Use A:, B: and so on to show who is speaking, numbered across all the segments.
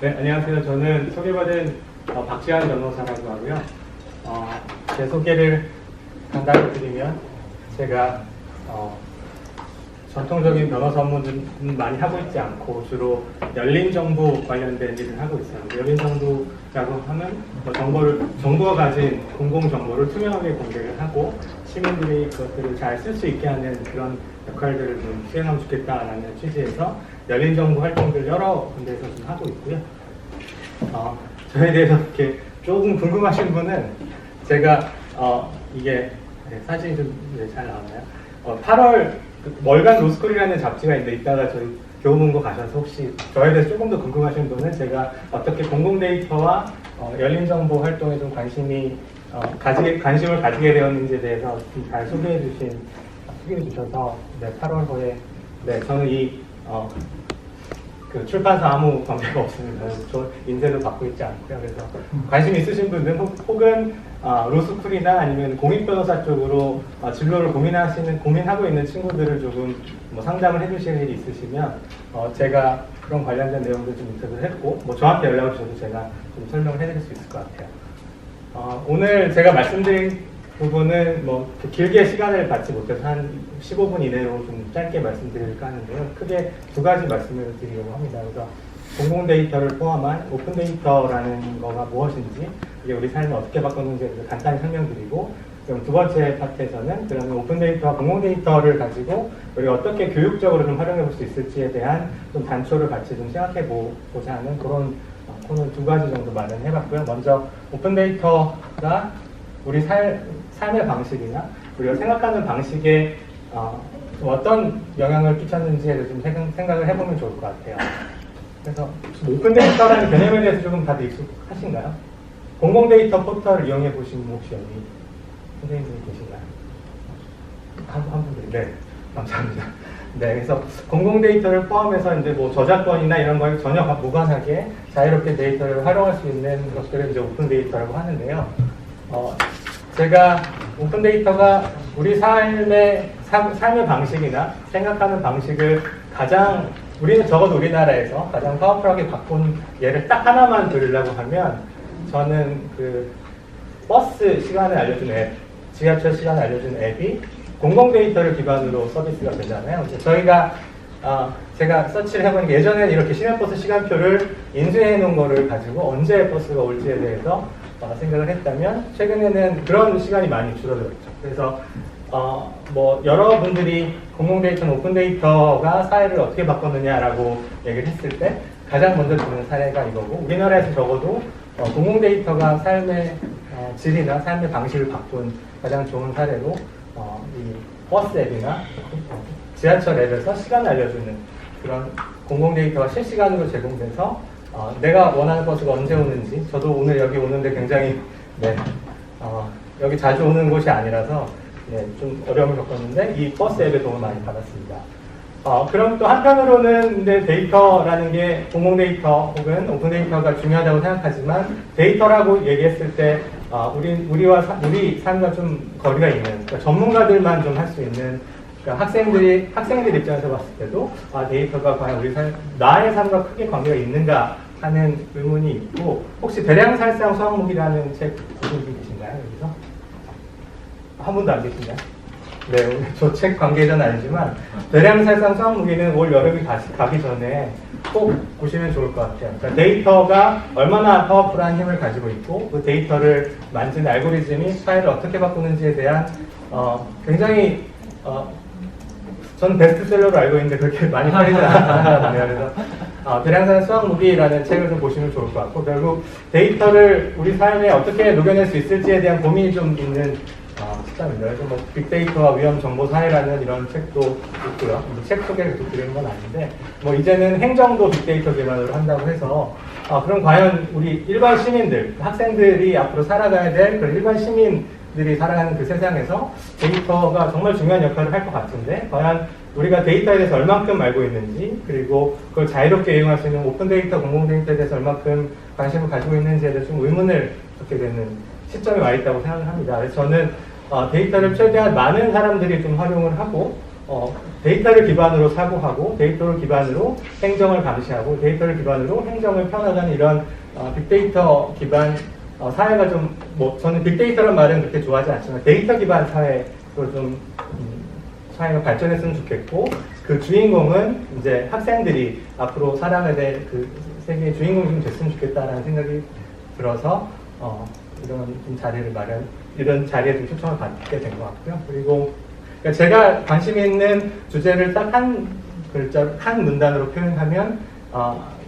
A: 네, 안녕하세요. 저는 소개받은 박지환 변호사라고 하고요. 제 소개를 간단히 드리면 제가 전통적인 변호사 업무는 많이 하고 있지 않고 주로 열린 정보 관련된 일을 하고 있어요. 열린 정보라고 하면 정부가 가진 공공 정보를 투명하게 공개를 하고 시민들이 그것들을 잘 쓸 수 있게 하는 그런 역할들을 좀 수행하면 좋겠다라는 취지에서 열린 정보 활동들 여러 군데에서 좀 하고 있고요. 저에 대해서 이렇게 조금 궁금하신 분은 제가 이게 사진이 좀 잘 나오나요? 8월 월간 로스쿨이라는 잡지가 있는데 이따가 저희 교보문고 가셔서 혹시 저에 대해서 조금 더 궁금하신 분은 제가 어떻게 공공 데이터와 열린 정보 활동에 좀 관심을 가지게 되었는지에 대해서 좀 잘 소개해 주셔서 8월호에 저는 그 출판사 아무 관계가 없습니다. 저 인쇄도 받고 있지 않고요. 그래서 관심 있으신 분들 혹은 로스쿨이나 아니면 공익변호사 쪽으로 진로를 고민하고 있는 친구들을 조금 상담을 해주실 일이 있으시면 제가 그런 관련된 내용들 좀 인터뷰를 했고 저한테 연락을 주셔도 제가 좀 설명을 해드릴 수 있을 것 같아요. 오늘 제가 말씀드린 부분은 길게 시간을 받지 못해서 한 15분 이내로 좀 짧게 말씀드릴까 하는데요. 크게 두 가지 말씀을 드리려고 합니다. 그래서 공공 데이터를 포함한 오픈 데이터라는 거가 무엇인지, 이게 우리 삶을 어떻게 바꾸는지에 대해서 간단히 설명드리고, 그럼 두 번째 파트에서는 그러면 오픈 데이터와 공공 데이터를 가지고 우리가 어떻게 교육적으로 좀 활용해 볼 수 있을지에 대한 좀 단초를 같이 좀 생각해 보고자 하는 그런 코너 두 가지 정도 마련해 봤고요. 먼저 오픈 데이터가 우리 삶의 방식이나 우리가 생각하는 방식에 어떤 영향을 끼쳤는지에 대해서 좀 생각을 해보면 좋을 것 같아요. 그래서 오픈 데이터라는 개념에 대해서 조금 다들 익숙하신가요? 공공 데이터 포털을 이용해 보신 분 혹시 여기 선생님들이 계신가요? 한 분들. 네, 감사합니다. 네, 그래서 공공 데이터를 포함해서 이제 저작권이나 이런 거에 전혀 무관하게 자유롭게 데이터를 활용할 수 있는 것들을 이제 오픈 데이터라고 하는데요. 제가 오픈 데이터가 우리 삶의 방식이나 생각하는 방식을 적어도 우리나라에서 가장 파워풀하게 바꾼 예를 딱 하나만 들으려고 하면 저는 그 버스 시간을 알려주는 앱, 지하철 시간을 알려주는 앱이 공공 데이터를 기반으로 서비스가 되잖아요. 제가 서치를 해보니까 예전에는 이렇게 시내버스 시간표를 인쇄해 놓은 거를 가지고 언제 버스가 올지에 대해서 생각을 했다면 최근에는 그런 시간이 많이 줄어들었죠. 그래서 여러분들이 공공 데이터는 오픈 데이터가 사회를 어떻게 바꿨느냐라고 얘기를 했을 때 가장 먼저 드는 사례가 이거고, 우리나라에서 적어도 공공 데이터가 삶의 질이나 삶의 방식을 바꾼 가장 좋은 사례로 이 버스 앱이나 지하철 앱에서 시간을 알려주는 그런 공공 데이터가 실시간으로 제공돼서 내가 원하는 버스가 언제 오는지, 저도 오늘 여기 오는데 굉장히 여기 자주 오는 곳이 아니라서 좀 어려움을 겪었는데 이 버스 앱에 도움을 많이 받았습니다. 그럼 또 한편으로는 근데 데이터라는 게 공공 데이터 혹은 오픈 데이터가 중요하다고 생각하지만 데이터라고 얘기했을 때 우리 삶과 좀 거리가 있는, 그러니까 전문가들만 좀 할 수 있는, 그러니까 학생들 입장에서 봤을 때도 데이터가 과연 나의 삶과 크게 관계가 있는가 하는 의문이 있고, 혹시 대량살상 수학무기라는 책 보신 분 계신가요? 여기서? 한 분도 안 계신가요? 네, 저 책 관계자는 아니지만 대량살상 수학무기는 올 여름이 가기 전에 꼭 보시면 좋을 것 같아요. 그러니까 데이터가 얼마나 파워풀한 힘을 가지고 있고 그 데이터를 만지는 알고리즘이 사회를 어떻게 바꾸는지에 대한 굉장히 저는 베스트셀러로 알고 있는데 그렇게 많이 팔리지 않았거든요. 그래서 대량산 수학무기라는 책을 좀 보시면 좋을 것 같고, 결국 데이터를 우리 삶에 어떻게 녹여낼 수 있을지에 대한 고민이 좀 있는 시점입니다. 그래서 빅데이터와 위험정보사회라는 이런 책도 있고요. 책 소개를 계속 드리는 건 아닌데, 이제는 행정도 빅데이터 기반으로 한다고 해서 그럼 과연 우리 일반 시민들, 학생들이 앞으로 살아가야 될 그런 일반 시민들이 살아가는 그 세상에서 데이터가 정말 중요한 역할을 할 것 같은데, 과연 우리가 데이터에 대해서 얼만큼 알고 있는지, 그리고 그걸 자유롭게 이용할 수 있는 오픈 데이터, 공공 데이터에 대해서 얼만큼 관심을 가지고 있는지에 대해서 좀 의문을 갖게 되는 시점에 와 있다고 생각을 합니다. 그래서 저는 데이터를 최대한 많은 사람들이 좀 활용을 하고
B: 데이터를 기반으로 사고하고 데이터를 기반으로 행정을 감시하고 데이터를 기반으로 행정을 펴나가는 이런 빅데이터 기반 사회가 좀 저는 빅데이터란 말은 그렇게 좋아하지 않지만 데이터 기반 사회로 좀 사회가 발전했으면 좋겠고 그 주인공은 이제 학생들이 앞으로 살아가야 될 그 세계의 주인공이 좀 됐으면 좋겠다라는 생각이 들어서 이런 자리에 좀 초청을 받게 된 것 같고요. 그리고 제가 관심 있는 주제를 딱 한 문단으로 표현하면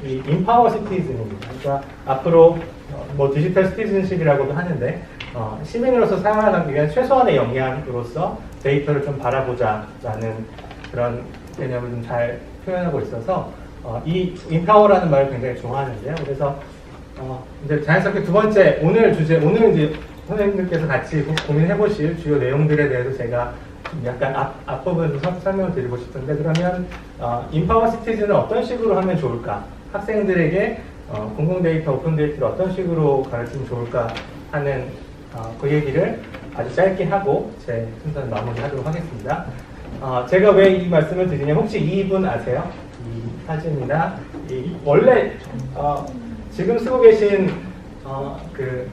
B: 이 인파워 시티즌입니다. 그러니까 앞으로 디지털 시티즌십이라고도 하는데 시민으로서 살아가기 위한 최소한의 역량으로서 데이터를 좀 바라보자라는 그런 개념을 좀 잘 표현하고 있어서 이 인파워라는 말을 굉장히 좋아하는데요. 그래서 이제 자연스럽게 두 번째 오늘 이제 선생님들께서 같이 고민해 보실 주요 내용들에 대해서 제가 약간 앞부분 설명을 드리고 싶은데 그러면 인파워 시티즌을 어떤 식으로 하면 좋을까? 학생들에게 공공 데이터, 오픈 데이터를 어떤 식으로 가르치면 좋을까 하는 그 얘기를 아주 짧게 하고 제 순서를 마무리하도록 하겠습니다. 제가 왜 이 말씀을 드리냐면 혹시 이분 아세요? 이 사진이나 원래 지금 쓰고 계신 그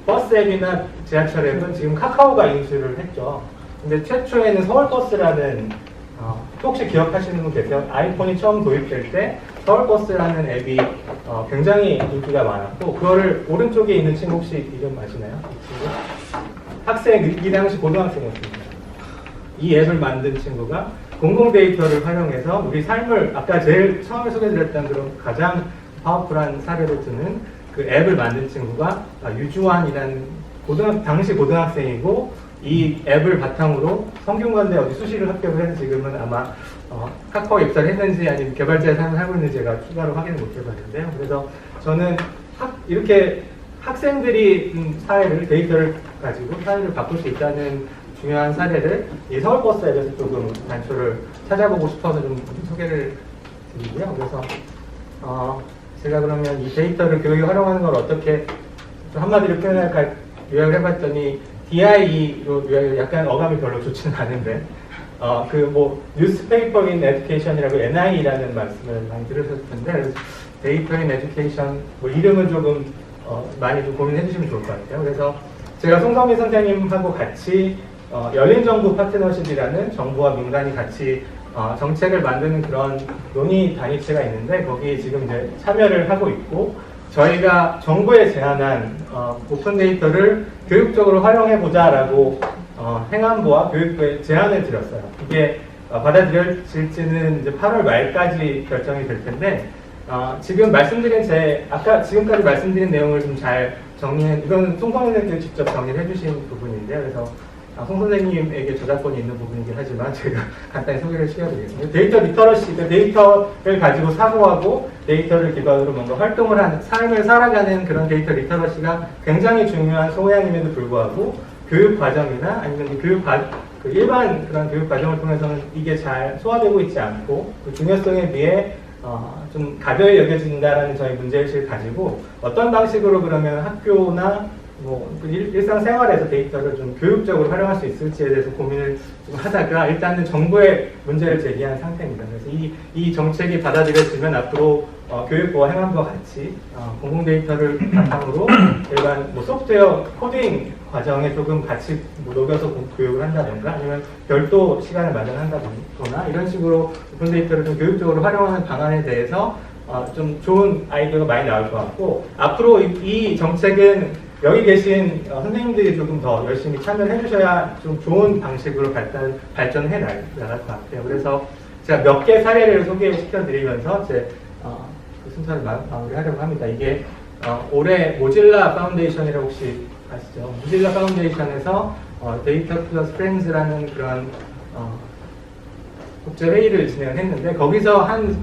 B: 버스 앱이나 지하철 앱은 지금 카카오가 인수를 했죠. 근데 최초에는 서울버스라는 혹시 기억하시는 분 계세요? 아이폰이 처음 도입될 때 서울버스라는 앱이 굉장히 인기가 많았고 그거를 오른쪽에 있는 친구 혹시 이름 아시나요? 이 친구? 학생, 이 당시 고등학생이었습니다. 이 앱을 만든 친구가 공공 데이터를 활용해서 우리 삶을 아까 제일 처음에 소개드렸던 그런 가장 파워풀한 사례로 드는 그 앱을 만든 친구가 유주환이라는 당시 고등학생이고 이 앱을 바탕으로 성균관대 어디 수시를 합격을 해서 지금은 아마 카카오 입사를 했는지 아니면 개발자의 삶을 살고 있는지 제가 추가로 확인을 못 해봤는데요. 그래서 저는 이렇게 학생들이 데이터를 가지고 사회를 바꿀 수 있다는 중요한 사례를 이 서울버스 앱에서 조금 단초를 찾아보고 싶어서 좀 소개를 드리고요. 그래서 제가 그러면 이 데이터를 교육에 활용하는 걸 어떻게 좀 한마디로 표현할까 요약을 해봤더니 DIE로 요약을 약간 어감이 별로 좋지는 않은데 뉴스페이퍼 인 에듀케이션이라고 NI라는 말씀을 많이 들으셨을 텐데 그래서 데이터 인 에듀케이션 이름은 조금 많이 좀 고민해 주시면 좋을 것 같아요. 그래서 제가 송성민 선생님하고 같이 열린정부 파트너십이라는 정부와 민간이 같이 정책을 만드는 그런 논의 단위체가 있는데 거기에 지금 이제 참여를 하고 있고 저희가 정부에 제안한 오픈 데이터를 교육적으로 활용해보자라고 행안부와 교육부에 제안을 드렸어요. 이게 받아들여질지는 이제 8월 말까지 결정이 될 텐데 지금 지금까지 말씀드린 내용을 좀 잘 이건 송성민 선생님이 직접 정리를 해주신 부분인데요. 그래서 송 선생님에게 저작권이 있는 부분이긴 하지만 제가 간단히 소개를 시켜드리겠습니다. 데이터 리터러시, 데이터를 가지고 사고하고 데이터를 기반으로 뭔가 활동을 하는 삶을 살아가는 그런 데이터 리터러시가 굉장히 중요한 소양임에도 불구하고 교육 과정이나 아니면 일반 그런 교육 과정을 통해서는 이게 잘 소화되고 있지 않고 그 중요성에 비해 좀 가벼이 여겨진다라는 저희 문제의식을 가지고 어떤 방식으로 그러면 학교나 일상생활에서 데이터를 좀 교육적으로 활용할 수 있을지에 대해서 고민을 좀 하다가 일단은 정부에 문제를 제기한 상태입니다. 그래서 이 정책이 받아들여지면 앞으로 교육부와 행안부와 같이 공공 데이터를 바탕으로 일반 소프트웨어 코딩 과정에 조금 같이 녹여서 교육을 한다던가 아니면 별도 시간을 마련한다거나 이런 식으로 오픈 데이터를 좀 교육적으로 활용하는 방안에 대해서 좀 좋은 아이디어가 많이 나올 것 같고 앞으로 이 정책은 여기 계신 선생님들이 조금 더 열심히 참여를 해주셔야 좀 좋은 방식으로 발전해 나갈 것 같아요. 그래서 제가 몇 개 사례를 소개시켜 드리면서 그 순서를 마무리하려고 합니다. 이게 올해 모질라 파운데이션이라고 혹시 아시죠? 모질라 파운데이션에서 데이터 플러스 프렌즈라는 그런 국제회의를 진행을 했는데 거기서 한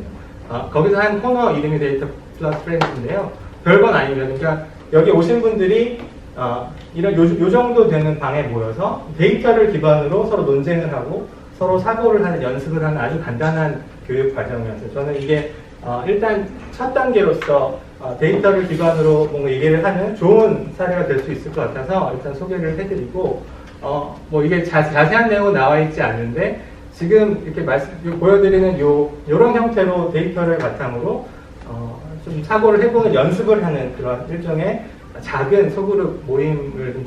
B: 코너 이름이 데이터 플러스 프렌즈인데요. 별건 아닙니다. 그러니까 여기 오신 분들이 요 정도 되는 방에 모여서 데이터를 기반으로 서로 논쟁을 하고 서로 사고를 하는 연습을 하는 아주 간단한 교육 과정이었어요. 저는 이게 일단 첫 단계로서 데이터를 기반으로 뭔가 얘기를 하는 좋은 사례가 될 수 있을 것 같아서 일단 소개를 해드리고 이게 자세한 내용은 나와 있지 않는데 지금 이렇게 보여드리는 요런 형태로 데이터를 바탕으로 좀 사고를 해보는 연습을 하는 그런 일종의 작은 소그룹 모임을 좀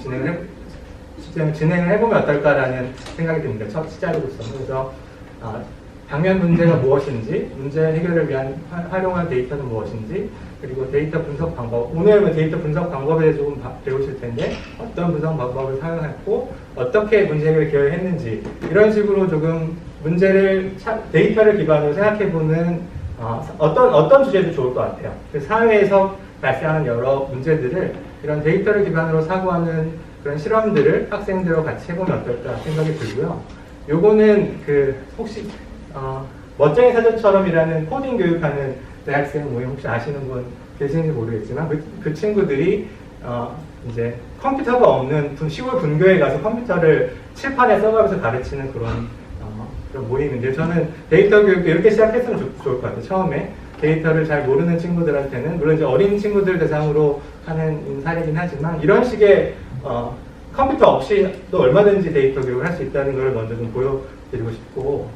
B: 진행을 해보면 어떨까라는 생각이 듭니다. 첫 시작으로서. 그래서 당면 문제가 무엇인지, 문제 해결을 위한 활용한 데이터는 무엇인지, 그리고 데이터 분석 방법. 오늘은 데이터 분석 방법에 대해서 조금 배우실 텐데 어떤 분석 방법을 사용했고 어떻게 문제 해결을 기여했는지 이런 식으로 조금 문제를 데이터를 기반으로 생각해보는 어떤 주제도 좋을 것 같아요. 사회에서 발생하는 여러 문제들을 이런 데이터를 기반으로 사고하는 그런 실험들을 학생들과 같이 해보면 어떨까 생각이 들고요. 요거는 혹시 멋쟁이 사전처럼이라는 코딩 교육하는 대학생 모임 혹시 아시는 분 계시는지 모르겠지만 그 친구들이 이제 컴퓨터가 없는 시골 분교에 가서 컴퓨터를 칠판에 써가면서 가르치는 그런 모임인데 저는 데이터 교육 이렇게 시작했으면 좋을 것 같아요. 처음에 데이터를 잘 모르는 친구들한테는 물론 이제 어린 친구들 대상으로 하는 사례긴 하지만 이런 식의 컴퓨터 없이도 얼마든지 데이터 교육을 할 수 있다는 걸 먼저 좀 보여드리고 싶고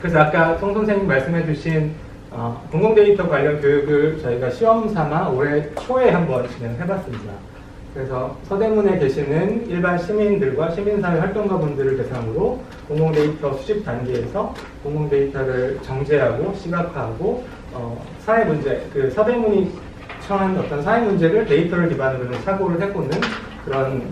B: 그래서 아까 송 선생님 말씀해 주신 공공 데이터 관련 교육을 저희가 시험 삼아 올해 초에 한번 진행해 봤습니다. 그래서 서대문에 계시는 일반 시민들과 시민사회 활동가분들을 대상으로 공공 데이터 수집 단계에서 공공 데이터를 정제하고 시각화하고 사회 문제, 서대문이 처한 어떤 사회 문제를 데이터를 기반으로 좀 사고를 해보는 그런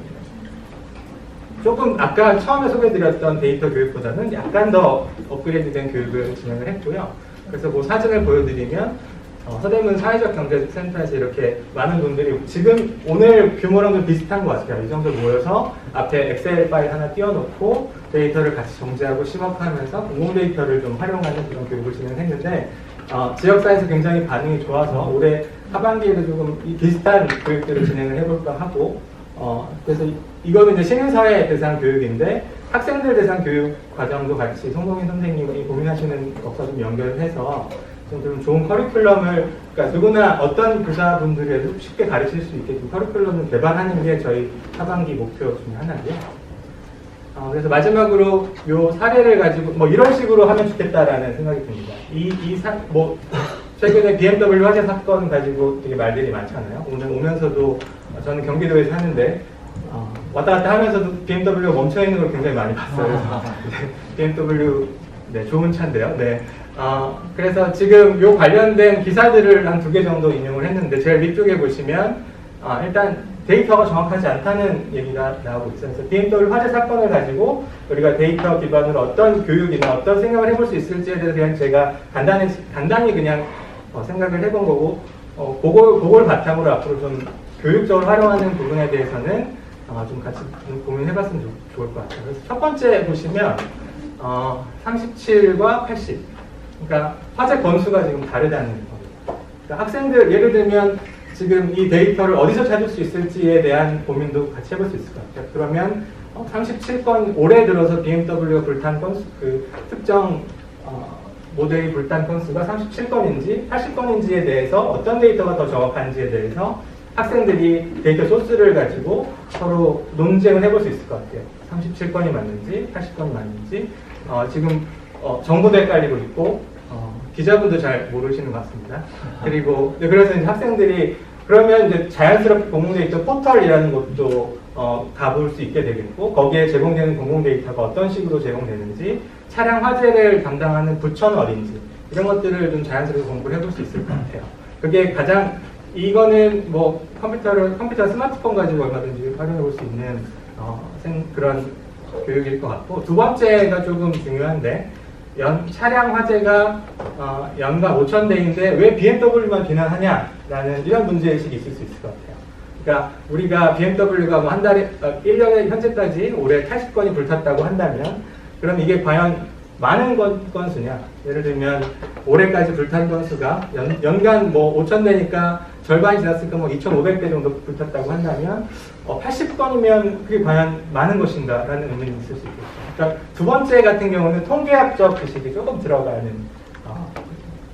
B: 조금 아까 처음에 소개해드렸던 데이터 교육보다는 약간 더 업그레이드된 교육을 진행을 했고요. 그래서 그 사진을 보여드리면 서대문 사회적 경제센터에서 이렇게 많은 분들이 지금 오늘 규모랑 좀 비슷한 것 같아요. 이 정도 모여서 앞에 엑셀 파일 하나 띄워놓고 데이터를 같이 정제하고 시각화하면서 공공 데이터를 좀 활용하는 그런 교육을 진행했는데 지역사회에서 굉장히 반응이 좋아서 올해 하반기에도 조금 비슷한 교육들을 진행을 해볼까 하고 그래서 이거는 이제 시민사회 대상 교육인데 학생들 대상 교육 과정도 같이 송동인 선생님이 고민하시는 것과 좀 연결해서 좀 좋은 커리큘럼을 그러니까 누구나 어떤 교사분들에도 쉽게 가르칠 수 있게끔 커리큘럼을 개발하는 게 저희 하반기 목표 중에 하나고요. 그래서 마지막으로 요 사례를 가지고 뭐 이런 식으로 하면 좋겠다라는 생각이 듭니다. 최근에 BMW 화재 사건 가지고 되게 말들이 많잖아요. 오늘 오면서도 저는 경기도에서 하는데 왔다 갔다 하면서도 BMW가 멈춰 있는 걸 굉장히 많이 봤어요. BMW 좋은 차인데요. 네. 그래서 지금 요 관련된 기사들을 한 2개 정도 인용을 했는데 제일 위쪽에 보시면 일단 데이터가 정확하지 않다는 얘기가 나오고 있어요. 그래서 BMW 화재 사건을 가지고 우리가 데이터 기반으로 어떤 교육이나 어떤 생각을 해볼 수 있을지에 대해서 그냥 제가 간단히 그냥 생각을 해본 거고 그걸 바탕으로 앞으로 좀 교육적으로 활용하는 부분에 대해서는 좀 같이 고민해봤으면 좋을 것 같아요. 그래서 첫 번째 보시면 37과 80 그러니까 화재 건수가 지금 다르다는 겁니다. 그러니까 학생들 예를 들면 지금 이 데이터를 어디서 찾을 수 있을지에 대한 고민도 같이 해볼 수 있을 것 같아요. 그러면 37건 올해 들어서 BMW가 불탄 건수 특정 모델이 불탄 건수가 37건인지 80건인지에 대해서 어떤 데이터가 더 정확한지에 대해서 학생들이 데이터 소스를 가지고 서로 논쟁을 해볼 수 있을 것 같아요. 37건이 맞는지 80건이 맞는지 지금 정보도 헷갈리고 있고 기자분도 잘 모르시는 것 같습니다. 그리고 그래서 이제 학생들이 그러면 이제 자연스럽게 공공 데이터 포털이라는 것도 가볼 수 있게 되겠고 거기에 제공되는 공공 데이터가 어떤 식으로 제공되는지 차량 화재를 담당하는 부처는 어딘지 이런 것들을 좀 자연스럽게 공부를 해볼 수 있을 것 같아요. 그게 가장 이거는 뭐 컴퓨터 스마트폰 가지고 얼마든지 활용해 볼 수 있는 그런 교육일 것 같고 두 번째가 조금 중요한데 차량 화재가 연간 5,000대인데 왜 BMW만 비난하냐라는 이런 문제의식이 있을 수 있을 것 같아요. 그러니까 우리가 BMW가 뭐 한 달에 1년에 현재까지 올해 80건이 불탔다고 한다면 그럼 이게 과연 많은 건수냐? 예를 들면 올해까지 불탄 건수가 연간 뭐 5,000대니까 절반이 지났으니까 뭐 2,500대 정도 불탔다고 한다면 80건이면 그게 과연 많은 것인가? 라는 의문이 있을 수 있겠죠. 그러니까 두 번째 같은 경우는 통계학적 지식이 조금 들어가는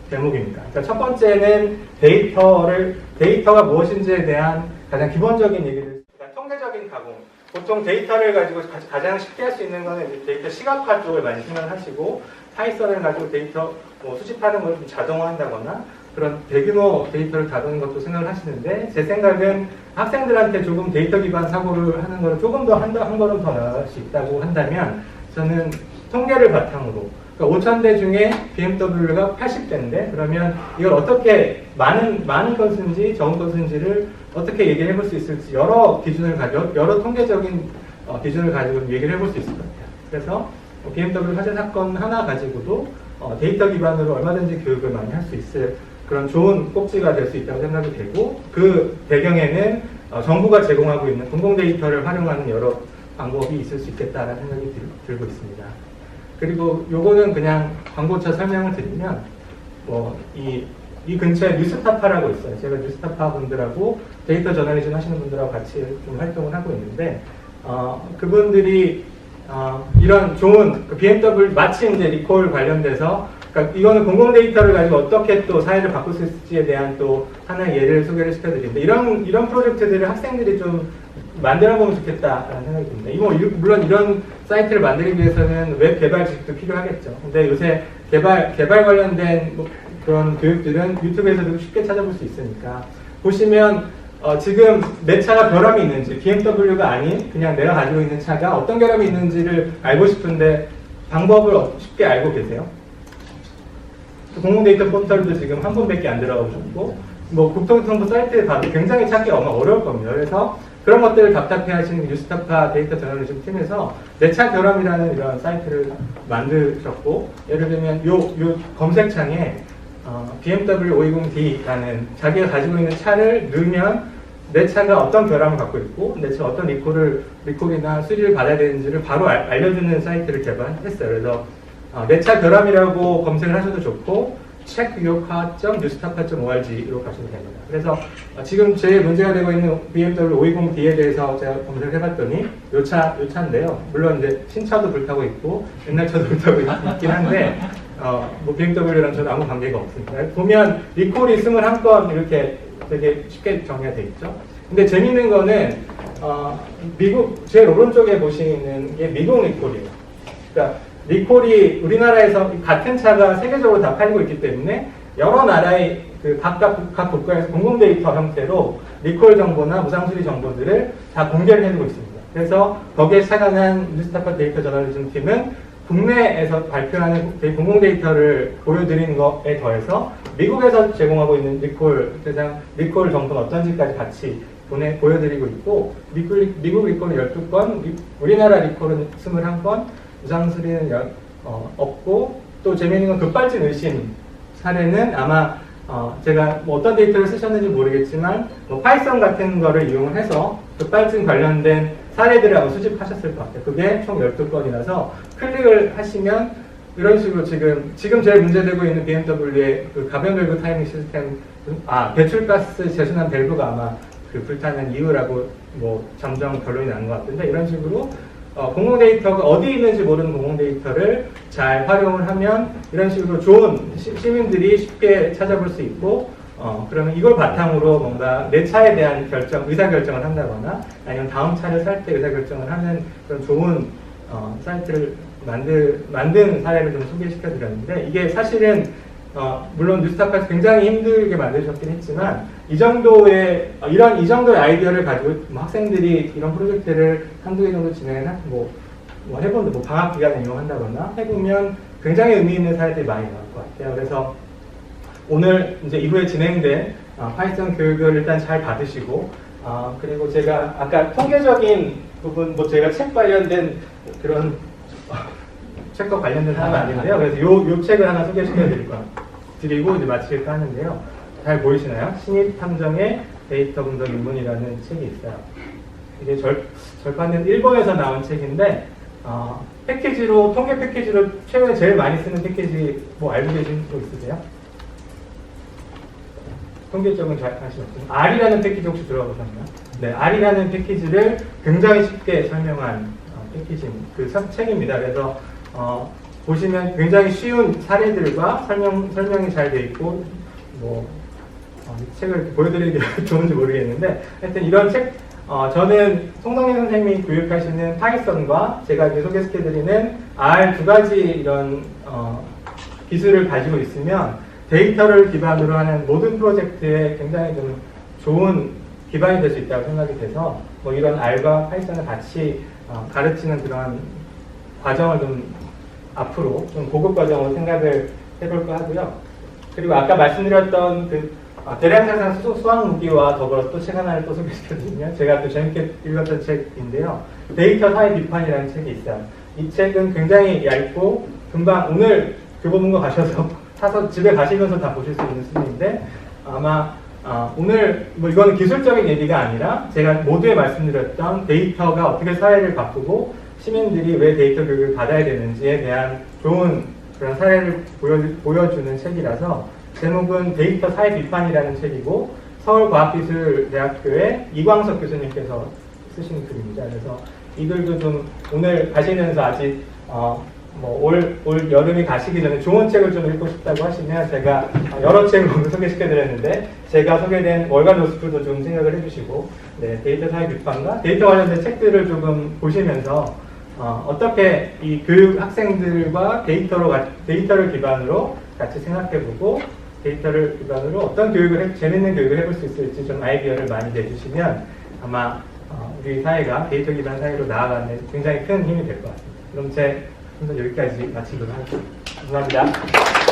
B: 대목입니다. 그러니까 첫 번째는 데이터가 무엇인지에 대한 가장 기본적인 얘기를 그러니까 통계적인 가공 보통 데이터를 가지고 가장 쉽게 할 수 있는 거는 이제 데이터 시각화 쪽을 많이 생각하시고, 파이썬을 가지고 데이터 뭐 수집하는 걸 좀 자동화한다거나 그런 대규모 데이터를 다루는 것도 생각을 하시는데, 제 생각은 학생들한테 조금 데이터 기반 사고를 하는 걸 조금 더 한 걸음 더 나아갈 수 있다고 한다면, 저는 통계를 바탕으로, 그러니까 5,000대 중에 BMW가 80대인데, 그러면 이걸 어떻게 많은 것인지 적은 것인지를 어떻게 얘기를 해볼 수 있을지 여러 통계적인 기준을 가지고 얘기를 해볼 수 있을 것 같아요. 그래서 BMW 화재 사건 하나 가지고도 데이터 기반으로 얼마든지 교육을 많이 할 수 있을 그런 좋은 꼭지가 될 수 있다고 생각이 되고, 그 배경에는 정부가 제공하고 있는 공공 데이터를 활용하는 여러 방법이 있을 수 있겠다는 생각이 들고 있습니다. 그리고 요거는 그냥 광고처 설명을 드리면, 이 근처에 뉴스타파라고 있어요. 제가 뉴스타파 분들하고 데이터 저널리즘 하시는 분들하고 같이 좀 활동을 하고 있는데, 그분들이 이런 좋은 BMW 마치 이제 리콜 관련돼서, 그러니까 이거는 공공 데이터를 가지고 어떻게 또 사회를 바꿀 수 있을지에 대한 또 하나의 예를 소개를 시켜드리는데, 이런 프로젝트들을 학생들이 좀 만들어보면 좋겠다라는 생각이 듭니다. 물론 이런 사이트를 만들기 위해서는 웹 개발 지식도 필요하겠죠. 근데 요새 개발 관련된 그런 교육들은 유튜브에서도 쉽게 찾아볼 수 있으니까, 보시면 지금 내 차가 결함이 있는지, BMW가 아닌 그냥 내가 가지고 있는 차가 어떤 결함이 있는지를 알고 싶은데 방법을 쉽게 알고 계세요? 공공데이터 포털도 지금 한 번밖에 안 들어가고 있고, 국토교통부 사이트에 가도 굉장히 찾기 어려울 겁니다. 그래서 그런 것들을 답답해하시는 뉴스타파 데이터 저널리즘 팀에서 내 차 결함이라는 이런 사이트를 만드셨고, 예를 들면 요 검색창에 BMW 520D라는 자기가 가지고 있는 차를 넣으면 내 차가 어떤 결함을 갖고 있고, 내 차 어떤 리콜이나 수리를 받아야 되는지를 바로 알려주는 사이트를 개발했어요. 그래서 내 차 결함이라고 검색을 하셔도 좋고, checkyourcar.newstafa.org로 가시면 됩니다. 그래서 지금 제일 문제가 되고 있는 BMW 520D에 대해서 제가 검색을 해봤더니 요 차인데요. 물론 이제 신차도 불타고 있고 옛날 차도 불타고 있긴 한데, BMW랑 저는 아무 관계가 없습니다. 보면 리콜이 21건 이렇게 되게 쉽게 정리가 돼 있죠. 근데 재밌는 거는 미국 제일 오른쪽에 보시는 게 미국 리콜이에요. 그러니까 리콜이 우리나라에서 같은 차가 세계적으로 다 팔리고 있기 때문에 여러 나라의 각 국가에서 공공 데이터 형태로 리콜 정보나 무상수리 정보들을 다 공개를 해주고 있습니다. 그래서 거기에 착안한 뉴스타파 데이터 저널리즘 팀은 국내에서 발표하는 공공 데이터를 보여드리는 것에 더해서 미국에서 제공하고 있는 리콜 정보는 어떤지까지 같이 보여드리고 있고, 미국 리콜은 12건, 우리나라 리콜은 21건, 무상수리는 없고, 또 재미있는 건 급발진 의심 사례는 아마 제가 어떤 데이터를 쓰셨는지 모르겠지만 파이썬 같은 거를 이용을 해서 급발진 관련된 사례들을 아마 수집하셨을 것 같아요. 그게 총 12건이라서 클릭을 하시면 이런 식으로 지금 제일 문제되고 있는 BMW의 그 가변 밸브 타이밍 시스템, 배출가스 제순환 밸브가 아마 불타는 이유라고 잠정 결론이 난 것 같은데, 이런 식으로 공공 데이터가 어디 있는지 모르는 공공 데이터를 잘 활용을 하면 이런 식으로 좋은 시민들이 쉽게 찾아볼 수 있고, 그러면 이걸 바탕으로 뭔가 내 차에 대한 의사결정을 한다거나 아니면 다음 차를 살 때 의사결정을 하는 그런 좋은 사이트를 만든 사례를 좀 소개시켜 드렸는데, 이게 사실은 물론 뉴스타파에서 굉장히 힘들게 만드셨긴 했지만, 이 정도의 아이디어를 가지고 학생들이 이런 프로젝트를 한두 개 정도 진행을 해보는 방학 기간에 이용한다거나 해보면 굉장히 의미 있는 사례들이 많이 나올 것 같아요. 그래서 오늘 이제 이후에 진행된 파이썬 교육을 일단 잘 받으시고, 그리고 제가 아까 통계적인 부분, 제가 책 관련된 그런 책과 관련된 사항은 아닌데요. 그래서 요 책을 하나 소개시켜드리고 이제 마칠까 하는데요. 잘 보이시나요? 신입탐정의 데이터 분석 입문이라는 책이 있어요. 이게 절판은 일본에서 나온 책인데, 패키지로, 통계 패키지로 최근에 제일 많이 쓰는 패키지 알고 계신 분 있으세요? 통계 쪽은 잘 아시겠죠? R이라는 패키지 혹시 들어보셨나요? 네, R이라는 패키지를 굉장히 쉽게 설명한 패키지, 책입니다. 그래서 보시면 굉장히 쉬운 사례들과 설명이 잘 돼 있고, 이 책을 보여드리는 게 좋은지 모르겠는데, 하여튼 이런 책 저는 송동민 선생님이 교육하시는 파이썬과 제가 이제 소개시켜드리는 R 두 가지 이런 기술을 가지고 있으면 데이터를 기반으로 하는 모든 프로젝트에 굉장히 좀 좋은 기반이 될 수 있다고 생각이 돼서 뭐 이런 R과 파이썬을 같이 가르치는 그런 과정을 좀 앞으로 좀 고급 과정으로 생각을 해볼까 하고요. 그리고 아까 말씀드렸던 그 대량생산 수학 무기와 더불어 또 책 하나를 또 소개시켜드리면 제가 또 재밌게 읽었던 책인데요. 데이터 사회 비판이라는 책이 있어요. 이 책은 굉장히 얇고 금방 오늘 교보문고 가셔서 사서 집에 가시면서 다 보실 수 있는 수준인데 아마 오늘 뭐 이거는 기술적인 얘기가 아니라 제가 모두에 말씀드렸던 데이터가 어떻게 사회를 바꾸고 시민들이 왜 데이터 교육을 받아야 되는지에 대한 좋은 그런 사례를 보여주는 책이라서 제목은 데이터 사회 비판이라는 책이고 서울과학기술대학교의 이광석 교수님께서 쓰신 글입니다. 그래서 이 글도 좀 오늘 가시면서 아직 올 여름에 가시기 전에 좋은 책을 좀 읽고 싶다고 하시면 제가 여러 책을 오늘 소개시켜드렸는데 제가 소개된 월간 노스프도 좀 생각을 해주시고 네, 데이터 사회 비판과 데이터 관련된 책들을 조금 보시면서 어떻게 이 교육 학생들과 데이터를 기반으로 같이 생각해보고 데이터를 기반으로 어떤 재밌는 교육을 해볼 수 있을지 좀 아이디어를 많이 내주시면 아마 우리 사회가 데이터 기반 사회로 나아가는 데 굉장히 큰 힘이 될 것 같습니다. 그럼 제 순서 여기까지 마치도록 하겠습니다. 감사합니다.